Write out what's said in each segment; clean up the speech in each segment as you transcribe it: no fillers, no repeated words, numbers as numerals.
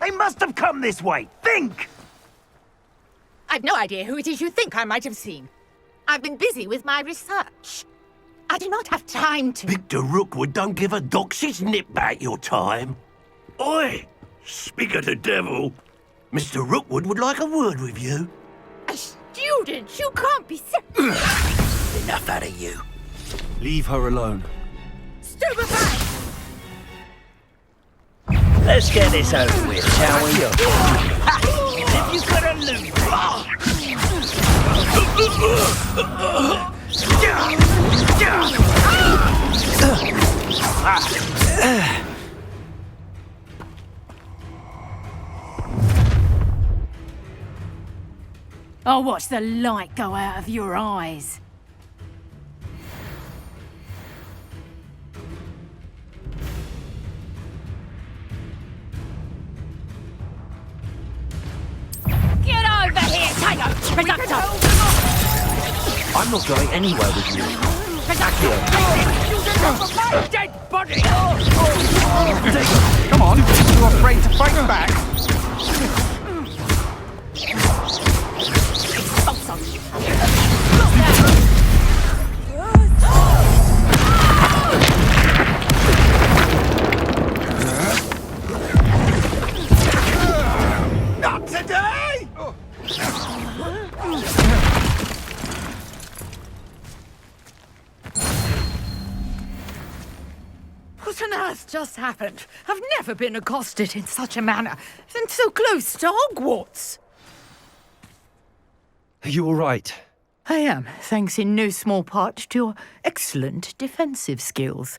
They must have come this way. Think! I've no idea who it is you think I might have seen. I've been busy with my research. I do not have time to... Victor Rookwood don't give a doxy's nip back your time. Oi! Speak of the devil. Mr. Rookwood would like a word with you. A student? You can't be Enough out of you. Leave her alone. Stupefy! Let's get this over with, shall we? If you could have lose. I'll watch the light go out of your eyes. Get over here, Tago! Reducto! I'm not going anywhere with you. Reducto! Dead body! Come on, you afraid to fight back? Not today! What on earth just happened? I've never been accosted in such a manner, and so close to Hogwarts. Are you all right? I am, thanks in no small part to your excellent defensive skills.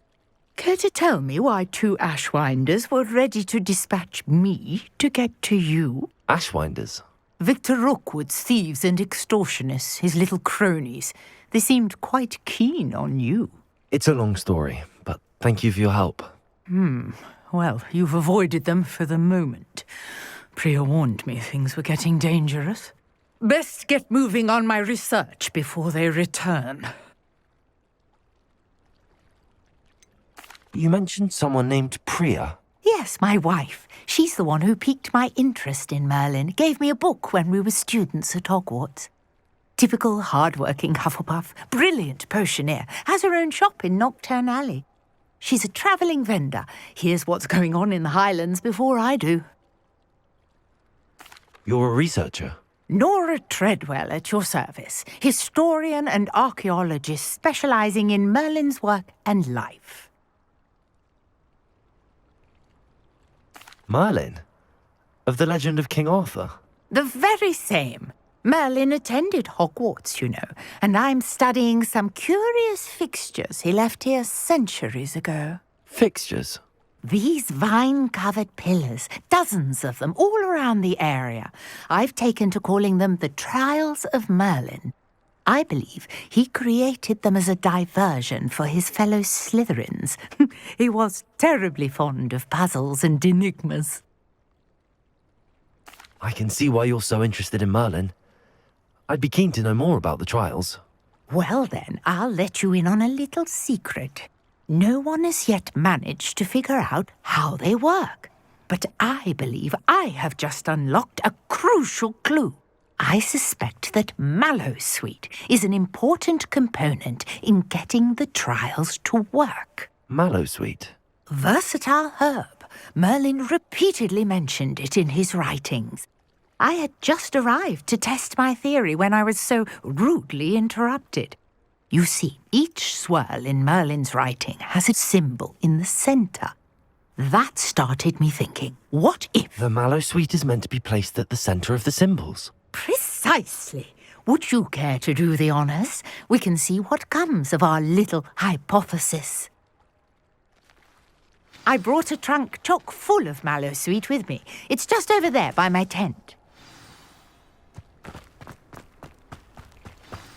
Care to tell me why 2 Ashwinders were ready to dispatch me to get to you? Ashwinders? Victor Rookwood's thieves and extortionists, his little cronies. They seemed quite keen on you. It's a long story, but thank you for your help. Well, you've avoided them for the moment. Priya warned me things were getting dangerous. Best get moving on my research before they return. You mentioned someone named Priya. Yes, my wife. She's the one who piqued my interest in Merlin. Gave me a book when we were students at Hogwarts. Typical hard-working Hufflepuff, brilliant potioneer, has her own shop in Knockturn Alley. She's a travelling vendor. Hears what's going on in the Highlands before I do. You're a researcher? Nora Treadwell at your service, historian and archaeologist specialising in Merlin's work and life. Merlin? Of the legend of King Arthur? The very same. Merlin attended Hogwarts, you know, and I'm studying some curious fixtures he left here centuries ago. Fixtures? These vine-covered pillars, dozens of them, all around the area. I've taken to calling them the Trials of Merlin. I believe he created them as a diversion for his fellow Slytherins. He was terribly fond of puzzles and enigmas. I can see why you're so interested in Merlin. I'd be keen to know more about the trials. Well then, I'll let you in on a little secret. No one has yet managed to figure out how they work. But I believe I have just unlocked a crucial clue. I suspect that Mallowsweet is an important component in getting the trials to work. Mallowsweet? Versatile herb. Merlin repeatedly mentioned it in his writings. I had just arrived to test my theory when I was so rudely interrupted. You see, each swirl in Merlin's writing has a symbol in the centre. That started me thinking, what if... The Mallowsweet is meant to be placed at the centre of the symbols. Precisely. Would you care to do the honours? We can see what comes of our little hypothesis. I brought a trunk chock full of Mallowsweet with me. It's just over there by my tent.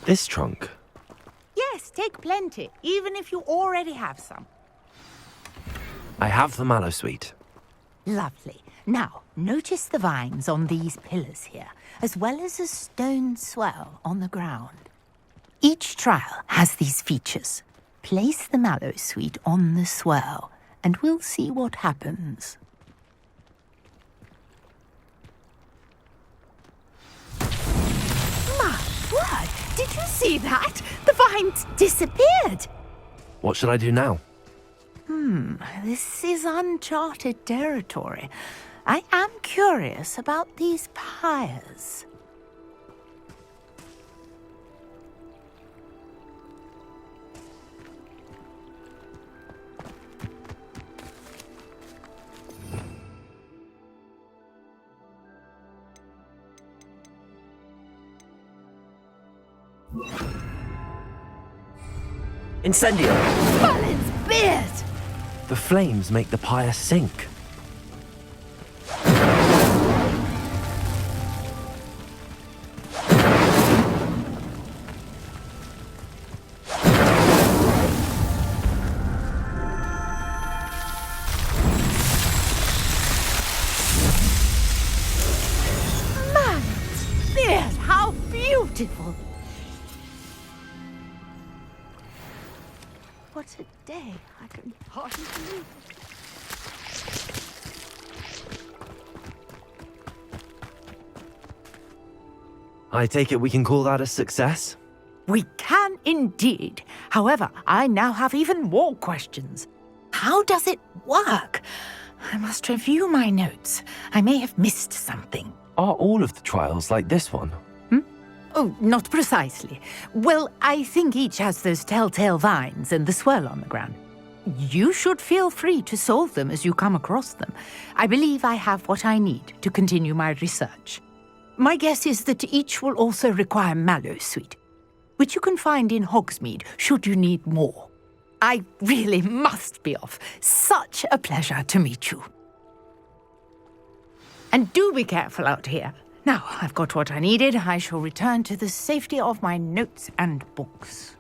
This trunk? Yes, take plenty, even if you already have some. I have the Mallowsweet. Lovely. Now, notice the vines on these pillars here, as well as a stone swell on the ground. Each trial has these features. Place the Mallowsweet on the swell, and we'll see what happens. Did you see that? The vines disappeared. What should I do now? This is uncharted territory. I am curious about these pyres. Incendio! Merlin's beard! The flames make the pyre sink. Merlin's beard! How beautiful! What a day. I can hardly believe it. I take it we can call that a success? We can indeed. However, I now have even more questions. How does it work? I must review my notes. I may have missed something. Are all of the trials like this one? Oh, not precisely. Well, I think each has those telltale vines and the swirl on the ground. You should feel free to solve them as you come across them. I believe I have what I need to continue my research. My guess is that each will also require mallow sweet, which you can find in Hogsmeade should you need more. I really must be off. Such a pleasure to meet you. And do be careful out here. Now, I've got what I needed. I shall return to the safety of my notes and books.